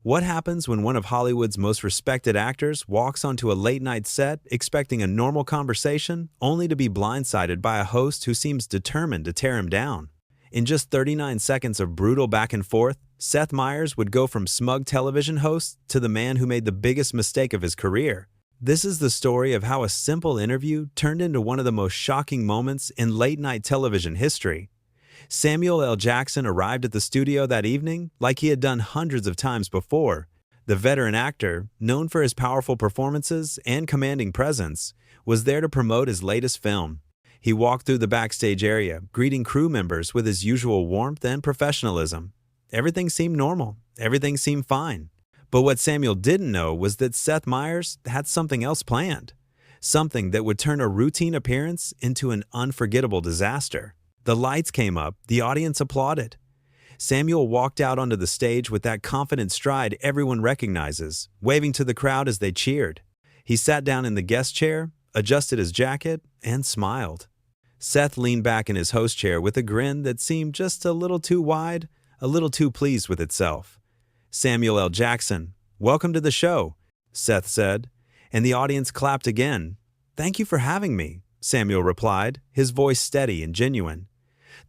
What happens when one of Hollywood's most respected actors walks onto a late-night set expecting a normal conversation, only to be blindsided by a host who seems determined to tear him down? In just 39 seconds of brutal back and forth, Seth Meyers would go from smug television host to the man who made the biggest mistake of his career. This is the story of how a simple interview turned into one of the most shocking moments in late-night television history. Samuel L. Jackson arrived at the studio that evening like he had done hundreds of times before. The veteran actor, known for his powerful performances and commanding presence, was there to promote his latest film. He walked through the backstage area, greeting crew members with his usual warmth and professionalism. Everything seemed normal. Everything seemed fine. But what Samuel didn't know was that Seth Meyers had something else planned. Something that would turn a routine appearance into an unforgettable disaster. The lights came up, the audience applauded. Samuel walked out onto the stage with that confident stride everyone recognizes, waving to the crowd as they cheered. He sat down in the guest chair, adjusted his jacket, and smiled. Seth leaned back in his host chair with a grin that seemed just a little too wide, a little too pleased with itself. "Samuel L. Jackson, welcome to the show," Seth said, and the audience clapped again. "Thank you for having me," Samuel replied, his voice steady and genuine.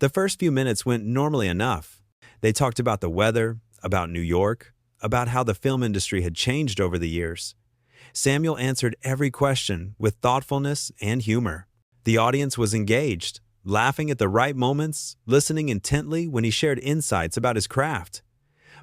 The first few minutes went normally enough. They talked about the weather, about New York, about how the film industry had changed over the years. Samuel answered every question with thoughtfulness and humor. The audience was engaged, laughing at the right moments, listening intently when he shared insights about his craft.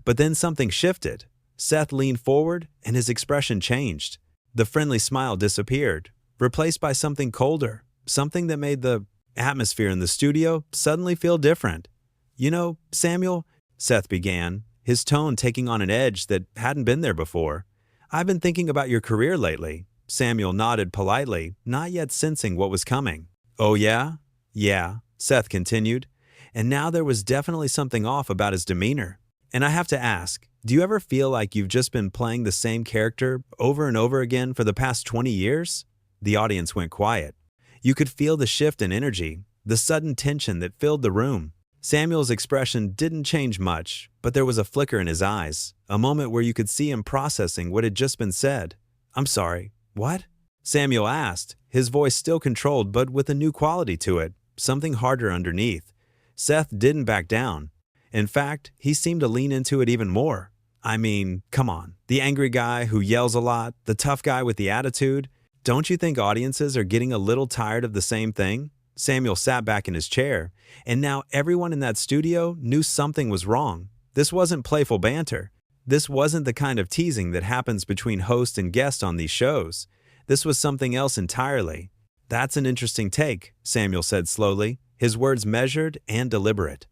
But then something shifted. Seth leaned forward and his expression changed. The friendly smile disappeared, replaced by something colder, something that made the atmosphere in the studio suddenly feel different. "You know, Samuel," Seth began, his tone taking on an edge that hadn't been there before. "I've been thinking about your career lately." Samuel nodded politely, not yet sensing what was coming. "Oh yeah?" "Yeah," Seth continued, and now there was definitely something off about his demeanor. "And I have to ask, do you ever feel like you've just been playing the same character over and over again for the past 20 years? The audience went quiet. You could feel the shift in energy, the sudden tension that filled the room. Samuel's expression didn't change much, but there was a flicker in his eyes, a moment where you could see him processing what had just been said. "I'm sorry, what?" Samuel asked, his voice still controlled but with a new quality to it, something harder underneath. Seth didn't back down. In fact, he seemed to lean into it even more. "I mean, come on, the angry guy who yells a lot, the tough guy with the attitude. Don't you think audiences are getting a little tired of the same thing?" Samuel sat back in his chair, and now everyone in that studio knew something was wrong. This wasn't playful banter. This wasn't the kind of teasing that happens between host and guest on these shows. This was something else entirely. "That's an interesting take," Samuel said slowly, his words measured and deliberate.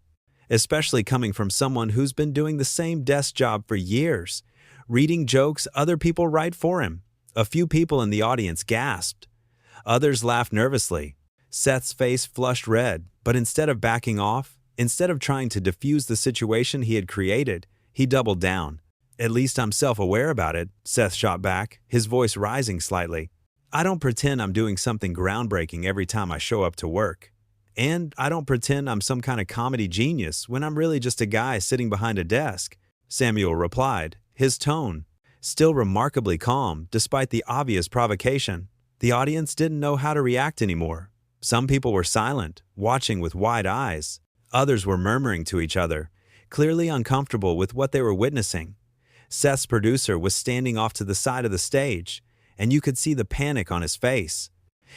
"Especially coming from someone who's been doing the same desk job for years, reading jokes other people write for him." A few people in the audience gasped. Others laughed nervously. Seth's face flushed red, but instead of backing off, instead of trying to diffuse the situation he had created, he doubled down. "At least I'm self-aware about it," Seth shot back, his voice rising slightly. "I don't pretend I'm doing something groundbreaking every time I show up to work. And I don't pretend I'm some kind of comedy genius when I'm really just a guy sitting behind a desk," Samuel replied, his tone still remarkably calm despite the obvious provocation. The audience didn't know how to react anymore. Some people were silent, watching with wide eyes. Others were murmuring to each other, clearly uncomfortable with what they were witnessing. Seth's producer was standing off to the side of the stage, and you could see the panic on his face.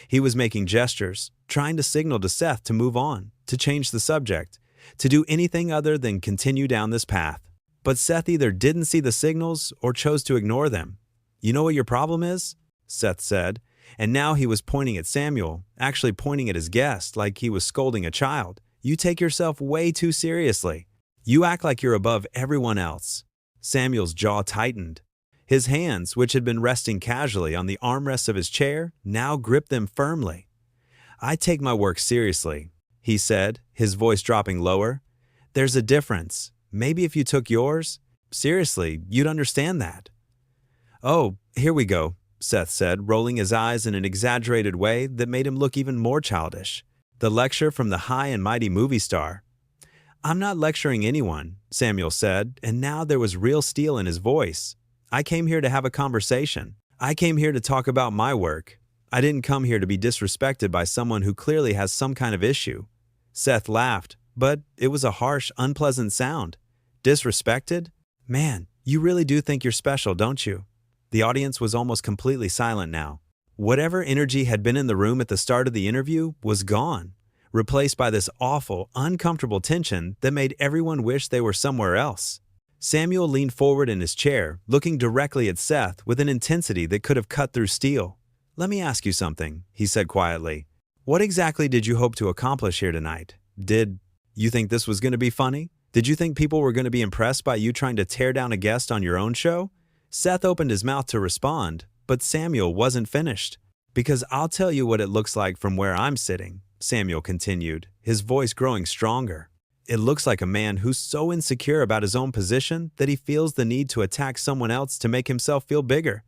He was making gestures, trying to signal to Seth to move on, to change the subject, to do anything other than continue down this path. But Seth either didn't see the signals or chose to ignore them. "You know what your problem is?" Seth said, and now he was pointing at Samuel, actually pointing at his guest like he was scolding a child. "You take yourself way too seriously. You act like you're above everyone else." Samuel's jaw tightened. His hands, which had been resting casually on the armrests of his chair, now gripped them firmly. "I take my work seriously," he said, his voice dropping lower. "There's a difference. Maybe if you took yours seriously, you'd understand that." "Oh, here we go," Seth said, rolling his eyes in an exaggerated way that made him look even more childish. "The lecture from the high and mighty movie star. "I'm not lecturing anyone," Samuel said, and now there was real steel in his voice. "I came here to have a conversation. I came here to talk about my work. I didn't come here to be disrespected by someone who clearly has some kind of issue." Seth laughed, but it was a harsh, unpleasant sound. Disrespected? Man, you really do think you're special, don't you? The audience was almost completely silent now. Whatever energy had been in the room at the start of the interview was gone, replaced by this awful, uncomfortable tension that made everyone wish they were somewhere else. Samuel leaned forward in his chair, looking directly at Seth with an intensity that could have cut through steel. "Let me ask you something," he said quietly. "What exactly did you hope to accomplish here tonight? Did you think this was going to be funny? Did you think people were going to be impressed by you trying to tear down a guest on your own show?" Seth opened his mouth to respond, but Samuel wasn't finished. "Because I'll tell you what it looks like from where I'm sitting," Samuel continued, his voice growing stronger. "It looks like a man who's so insecure about his own position that he feels the need to attack someone else to make himself feel bigger.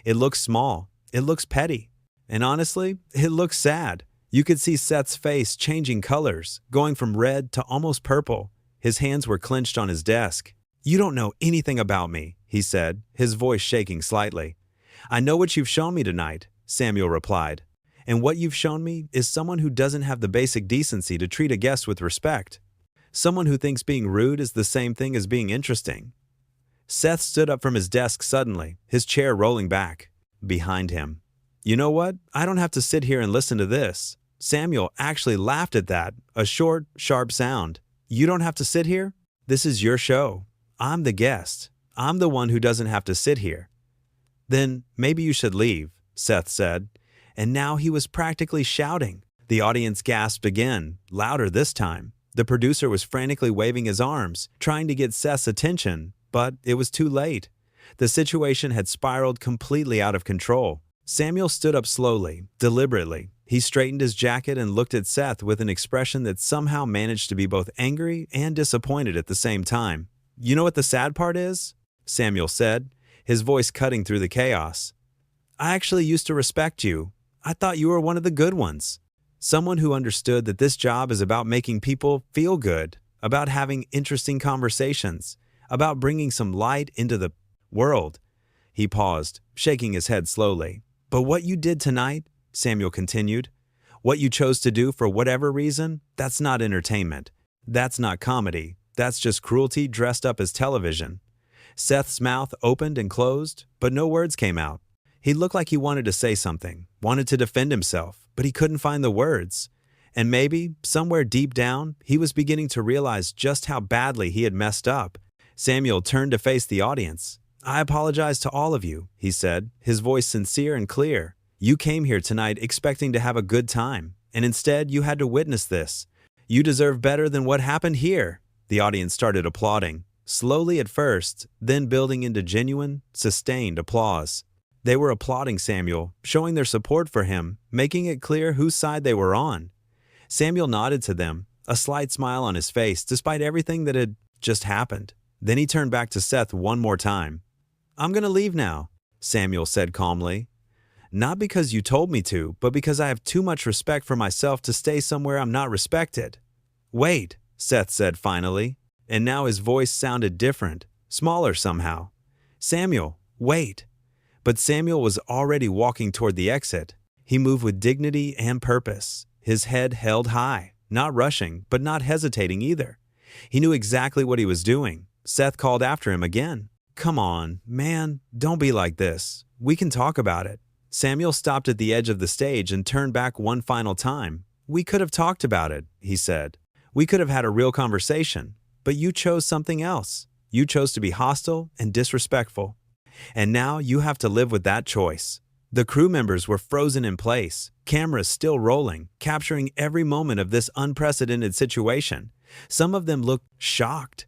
It looks small. It looks petty. And honestly, it looks sad." You could see Seth's face changing colors, going from red to almost purple. His hands were clenched on his desk. "You don't know anything about me," he said, his voice shaking slightly. "I know what you've shown me tonight," Samuel replied. "And what you've shown me is someone who doesn't have the basic decency to treat a guest with respect. Someone who thinks being rude is the same thing as being interesting." Seth stood up from his desk suddenly, his chair rolling back. Behind him. "You know what? I don't have to sit here and listen to this." Samuel actually laughed at that, a short, sharp sound. "You don't have to sit here? This is your show. I'm the guest. I'm the one who doesn't have to sit here." "Then maybe you should leave," Seth said. And now he was practically shouting. The audience gasped again, louder this time. The producer was frantically waving his arms, trying to get Seth's attention, but it was too late. The situation had spiraled completely out of control. Samuel stood up slowly, deliberately. He straightened his jacket and looked at Seth with an expression that somehow managed to be both angry and disappointed at the same time. "You know what the sad part is?" Samuel said, his voice cutting through the chaos. "I actually used to respect you. I thought you were one of the good ones. Someone who understood that this job is about making people feel good, about having interesting conversations, about bringing some light into the world." He paused, shaking his head slowly. "But what you did tonight," Samuel continued, "what you chose to do for whatever reason, that's not entertainment. That's not comedy. That's just cruelty dressed up as television." Seth's mouth opened and closed, but no words came out. He looked like he wanted to say something, wanted to defend himself, but he couldn't find the words. And maybe, somewhere deep down, he was beginning to realize just how badly he had messed up. Samuel turned to face the audience. "I apologize to all of you," he said, his voice sincere and clear. "You came here tonight expecting to have a good time, and instead you had to witness this. You deserve better than what happened here." The audience started applauding, slowly at first, then building into genuine, sustained applause. They were applauding Samuel, showing their support for him, making it clear whose side they were on. Samuel nodded to them, a slight smile on his face despite everything that had just happened. Then he turned back to Seth one more time. "I'm going to leave now," Samuel said calmly. "Not because you told me to, but because I have too much respect for myself to stay somewhere I'm not respected." "Wait," Seth said finally, and now his voice sounded different, smaller somehow. "Samuel, wait." But Samuel was already walking toward the exit. He moved with dignity and purpose, his head held high, not rushing, but not hesitating either. He knew exactly what he was doing. Seth called after him again. "Come on, man, don't be like this. We can talk about it." Samuel stopped at the edge of the stage and turned back one final time. "We could have talked about it," he said. "We could have had a real conversation, but you chose something else. You chose to be hostile and disrespectful. And now you have to live with that choice." The crew members were frozen in place, cameras still rolling, capturing every moment of this unprecedented situation. Some of them looked shocked.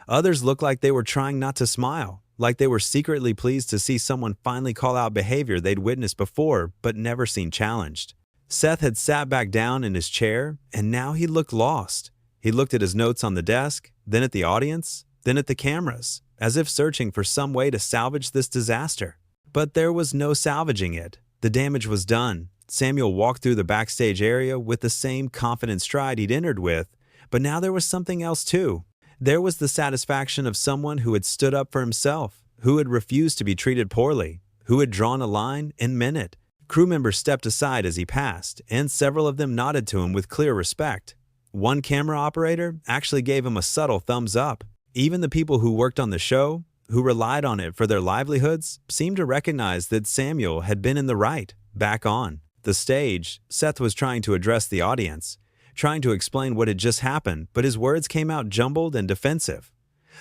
Others looked like they were trying not to smile, like they were secretly pleased to see someone finally call out behavior they'd witnessed before but never seen challenged. Seth had sat back down in his chair, and now he looked lost. He looked at his notes on the desk, then at the audience, then at the cameras, as if searching for some way to salvage this disaster. But there was no salvaging it. The damage was done. Samuel walked through the backstage area with the same confident stride he'd entered with, But now there was something else too. There was the satisfaction of someone who had stood up for himself, who had refused to be treated poorly, who had drawn a line and meant it. Crew members stepped aside as he passed, and several of them nodded to him with clear respect. One camera operator actually gave him a subtle thumbs up. Even the people who worked on the show, who relied on it for their livelihoods, seemed to recognize that Samuel had been in the right. Back on the stage, Seth was trying to address the audience, trying to explain what had just happened, but his words came out jumbled and defensive.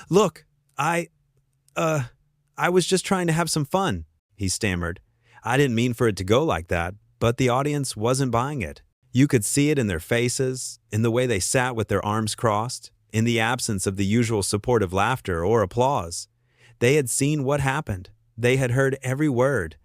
"Look, I was just trying to have some fun," he stammered. "I didn't mean for it to go like that," but the audience wasn't buying it. You could see it in their faces, in the way they sat with their arms crossed, in the absence of the usual supportive laughter or applause. They had seen what happened. They had heard every word,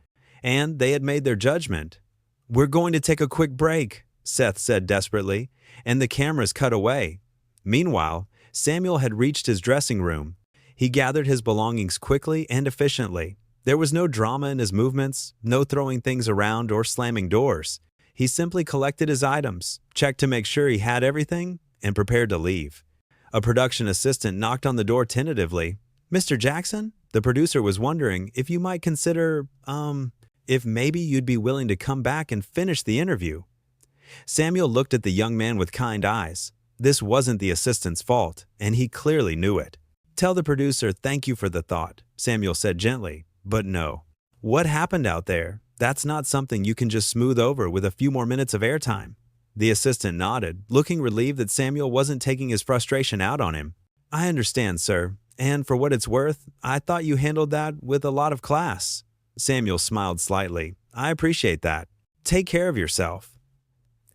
and they had made their judgment. "We're going to take a quick break," Seth said desperately, and the cameras cut away. Meanwhile, Samuel had reached his dressing room. He gathered his belongings quickly and efficiently. There was no drama in his movements, no throwing things around or slamming doors. He simply collected his items, checked to make sure he had everything, and prepared to leave. A production assistant knocked on the door tentatively. "Mr. Jackson?" The producer was wondering if you might consider, if maybe you'd be willing to come back and finish the interview. Samuel looked at the young man with kind eyes. This wasn't the assistant's fault, and he clearly knew it. "Tell the producer thank you for the thought," Samuel said gently, "but no. What happened out there? That's not something you can just smooth over with a few more minutes of airtime." The assistant nodded, looking relieved that Samuel wasn't taking his frustration out on him. "I understand, sir, and for what it's worth, I thought you handled that with a lot of class." Samuel smiled slightly. "I appreciate that. Take care of yourself."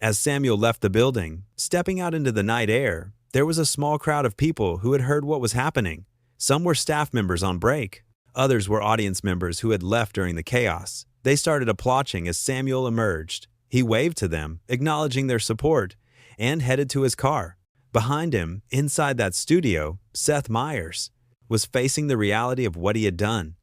As Samuel left the building, stepping out into the night air, there was a small crowd of people who had heard what was happening. Some were staff members on break. Others were audience members who had left during the chaos. They started applauding as Samuel emerged. He waved to them, acknowledging their support, and headed to his car. Behind him, inside that studio, Seth Meyers was facing the reality of what he had done.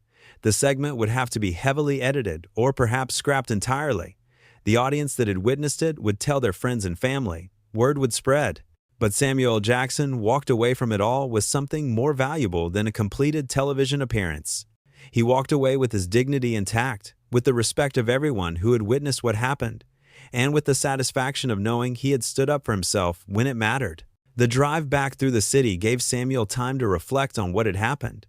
The segment would have to be heavily edited or perhaps scrapped entirely. The audience that had witnessed it would tell their friends and family. Word would spread. But Samuel L. Jackson walked away from it all with something more valuable than a completed television appearance. He walked away with his dignity intact, with the respect of everyone who had witnessed what happened, and with the satisfaction of knowing he had stood up for himself when it mattered. The drive back through the city gave Samuel time to reflect on what had happened.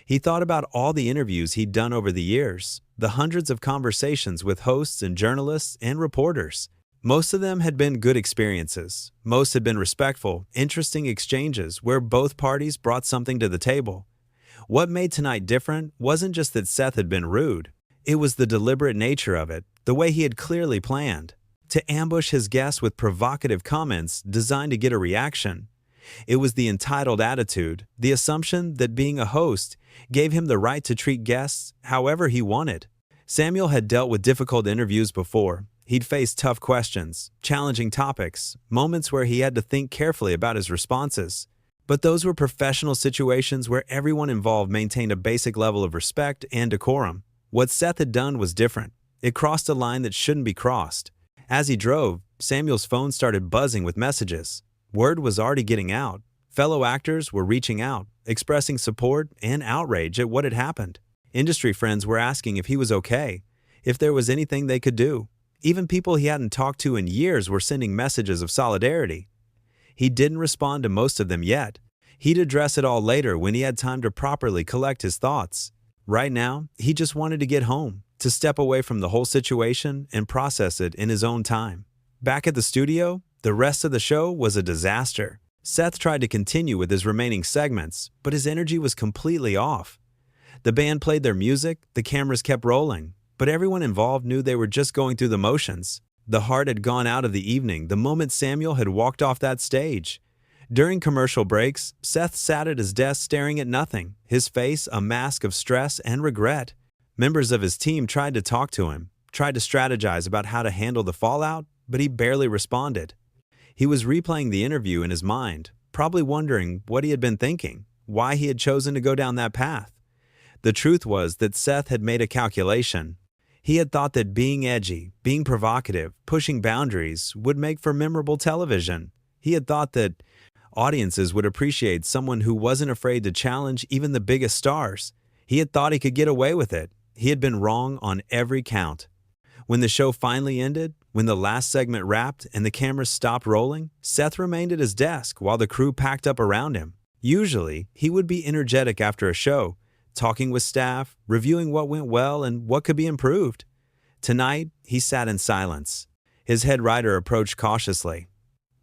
He thought about all the interviews he'd done over the years, the hundreds of conversations with hosts and journalists and reporters. Most of them had been good experiences. Most had been respectful, interesting exchanges where both parties brought something to the table. What made tonight different wasn't just that Seth had been rude. It was the deliberate nature of it, the way he had clearly planned to ambush his guests with provocative comments designed to get a reaction. It was the entitled attitude, the assumption that being a host gave him the right to treat guests however he wanted. Samuel had dealt with difficult interviews before. He'd faced tough questions, challenging topics, moments where he had to think carefully about his responses. But those were professional situations where everyone involved maintained a basic level of respect and decorum. What Seth had done was different. It crossed a line that shouldn't be crossed. As he drove, Samuel's phone started buzzing with messages. Word was already getting out. Fellow actors were reaching out, expressing support and outrage at what had happened. Industry friends were asking if he was okay, if there was anything they could do. Even people he hadn't talked to in years were sending messages of solidarity. He didn't respond to most of them yet. He'd address it all later when he had time to properly collect his thoughts. Right now, he just wanted to get home, to step away from the whole situation and process it in his own time. Back at the studio, the rest of the show was a disaster. Seth tried to continue with his remaining segments, but his energy was completely off. The band played their music, the cameras kept rolling, but everyone involved knew they were just going through the motions. The heart had gone out of the evening the moment Samuel had walked off that stage. During commercial breaks, Seth sat at his desk staring at nothing, his face a mask of stress and regret. Members of his team tried to talk to him, tried to strategize about how to handle the fallout, but he barely responded. He was replaying the interview in his mind, probably wondering what he had been thinking, why he had chosen to go down that path. The truth was that Seth had made a calculation. He had thought that being edgy, being provocative, pushing boundaries would make for memorable television. He had thought that, Audiences would appreciate someone who wasn't afraid to challenge even the biggest stars. He had thought he could get away with it. He had been wrong on every count. When the show finally ended, when the last segment wrapped and the cameras stopped rolling, Seth remained at his desk while the crew packed up around him. Usually, he would be energetic after a show, talking with staff, reviewing what went well and what could be improved. Tonight, he sat in silence. His head writer approached cautiously.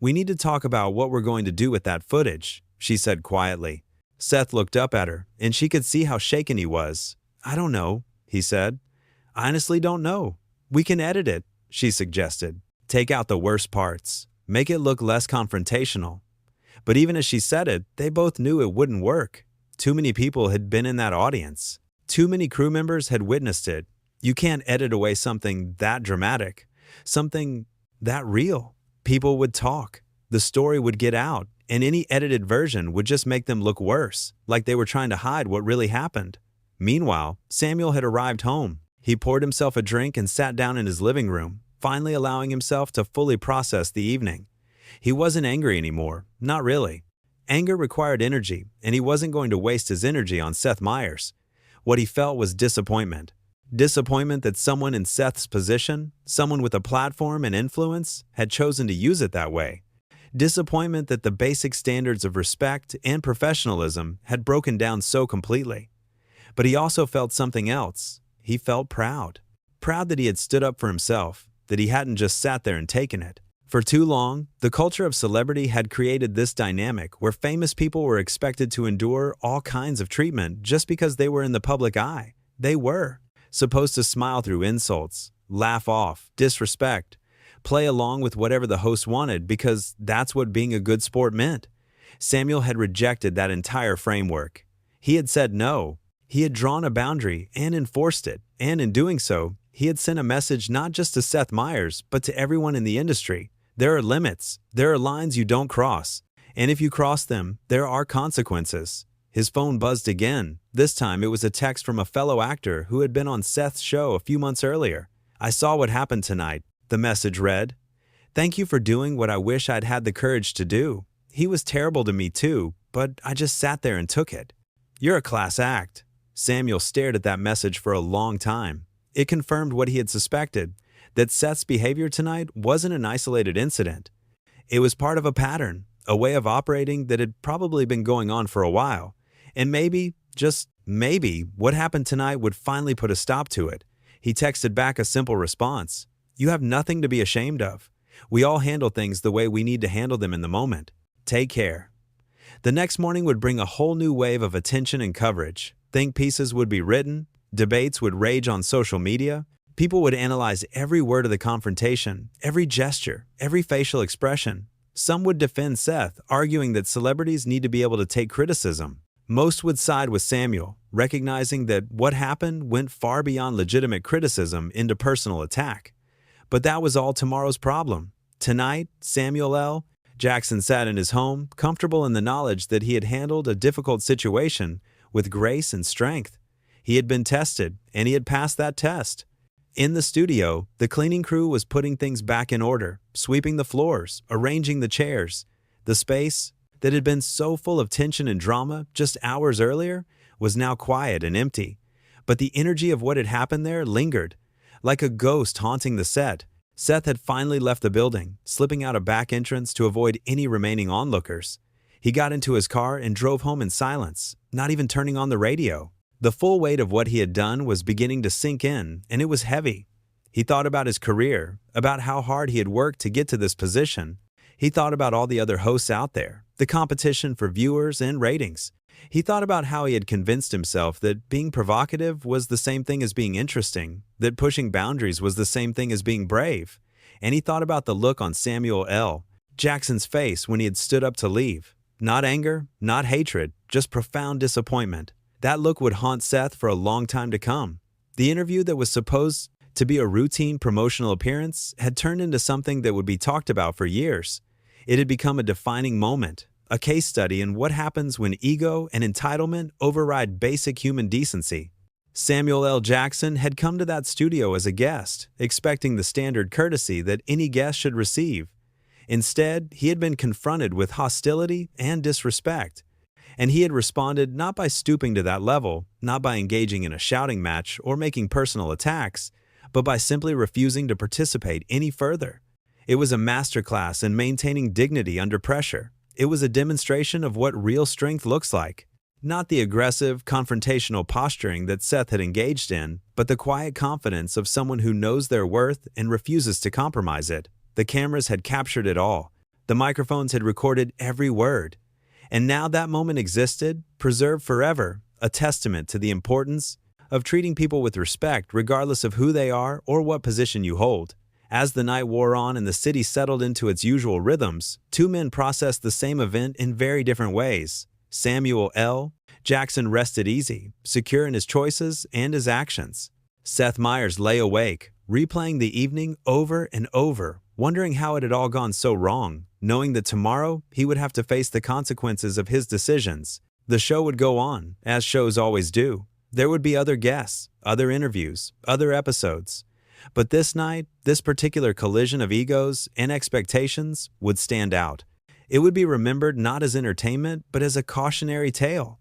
"We need to talk about what we're going to do with that footage," she said quietly. Seth looked up at her, and she could see how shaken he was. "I don't know," he said. "I honestly don't know. We can edit it," she suggested. "Take out the worst parts. Make it look less confrontational." But even as she said it, they both knew it wouldn't work. Too many people had been in that audience. Too many crew members had witnessed it. You can't edit away something that dramatic, something that real. People would talk. The story would get out, and any edited version would just make them look worse, like they were trying to hide what really happened. Meanwhile, Samuel had arrived home. He poured himself a drink and sat down in his living room, finally allowing himself to fully process the evening. He wasn't angry anymore, not really. Anger required energy, and he wasn't going to waste his energy on Seth Meyers. What he felt was disappointment. Disappointment that someone in Seth's position, someone with a platform and influence, had chosen to use it that way. Disappointment that the basic standards of respect and professionalism had broken down so completely. But he also felt something else. He felt proud. Proud that he had stood up for himself, that he hadn't just sat there and taken it. For too long, the culture of celebrity had created this dynamic where famous people were expected to endure all kinds of treatment just because they were in the public eye. They were supposed to smile through insults, laugh off disrespect, play along with whatever the host wanted because that's what being a good sport meant. Samuel had rejected that entire framework. He had said no. He had drawn a boundary and enforced it, and in doing so, he had sent a message not just to Seth Meyers, but to everyone in the industry. There are limits. There are lines you don't cross. And if you cross them, there are consequences. His phone buzzed again. This time it was a text from a fellow actor who had been on Seth's show a few months earlier. "I saw what happened tonight," the message read. "Thank you for doing what I wish I'd had the courage to do. He was terrible to me too, but I just sat there and took it." "You're a class act." Samuel stared at that message for a long time. It confirmed what he had suspected, that Seth's behavior tonight wasn't an isolated incident. It was part of a pattern, a way of operating that had probably been going on for a while. And maybe, just maybe, what happened tonight would finally put a stop to it. He texted back a simple response. "You have nothing to be ashamed of. We all handle things the way we need to handle them in the moment. Take care." The next morning would bring a whole new wave of attention and coverage. Think pieces would be written, debates would rage on social media, people would analyze every word of the confrontation, every gesture, every facial expression. Some would defend Seth, arguing that celebrities need to be able to take criticism. Most would side with Samuel, recognizing that what happened went far beyond legitimate criticism into personal attack. But that was all tomorrow's problem. Tonight, Samuel L. Jackson sat in his home, comfortable in the knowledge that he had handled a difficult situation with grace and strength. He had been tested, and he had passed that test. In the studio, the cleaning crew was putting things back in order, sweeping the floors, arranging the chairs. The space that had been so full of tension and drama just hours earlier was now quiet and empty. But the energy of what had happened there lingered, like a ghost haunting the set. Seth had finally left the building, slipping out a back entrance to avoid any remaining onlookers. He got into his car and drove home in silence, not even turning on the radio. The full weight of what he had done was beginning to sink in, and it was heavy. He thought about his career, about how hard he had worked to get to this position. He thought about all the other hosts out there, the competition for viewers and ratings. He thought about how he had convinced himself that being provocative was the same thing as being interesting, that pushing boundaries was the same thing as being brave. And he thought about the look on Samuel L. Jackson's face when he had stood up to leave. Not anger, not hatred, just profound disappointment. That look would haunt Seth for a long time to come. The interview that was supposed to be a routine promotional appearance had turned into something that would be talked about for years. It had become a defining moment, a case study in what happens when ego and entitlement override basic human decency. Samuel L. Jackson had come to that studio as a guest, expecting the standard courtesy that any guest should receive. Instead, he had been confronted with hostility and disrespect. And he had responded not by stooping to that level, not by engaging in a shouting match or making personal attacks, but by simply refusing to participate any further. It was a masterclass in maintaining dignity under pressure. It was a demonstration of what real strength looks like. Not the aggressive, confrontational posturing that Seth had engaged in, but the quiet confidence of someone who knows their worth and refuses to compromise it. The cameras had captured it all. The microphones had recorded every word. And now that moment existed, preserved forever, a testament to the importance of treating people with respect regardless of who they are or what position you hold. As the night wore on and the city settled into its usual rhythms, two men processed the same event in very different ways. Samuel L. Jackson rested easy, secure in his choices and his actions. Seth Meyers lay awake, replaying the evening over and over, wondering how it had all gone so wrong, knowing that tomorrow he would have to face the consequences of his decisions. The show would go on, as shows always do. There would be other guests, other interviews, other episodes. But this night, this particular collision of egos and expectations would stand out. It would be remembered not as entertainment, but as a cautionary tale.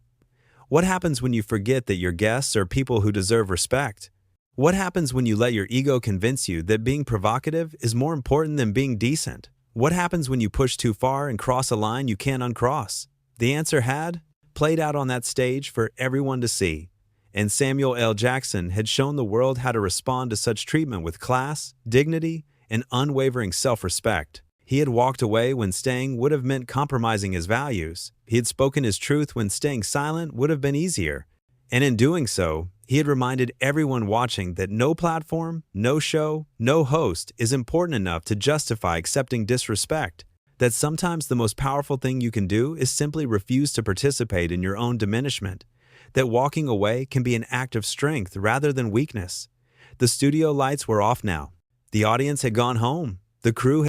What happens when you forget that your guests are people who deserve respect? What happens when you let your ego convince you that being provocative is more important than being decent? What happens when you push too far and cross a line you can't uncross? The answer had played out on that stage for everyone to see. And Samuel L. Jackson had shown the world how to respond to such treatment with class, dignity, and unwavering self-respect. He had walked away when staying would have meant compromising his values. He had spoken his truth when staying silent would have been easier. And in doing so, he had reminded everyone watching that no platform, no show, no host is important enough to justify accepting disrespect. That sometimes the most powerful thing you can do is simply refuse to participate in your own diminishment. That walking away can be an act of strength rather than weakness. The studio lights were off now. The audience had gone home. The crew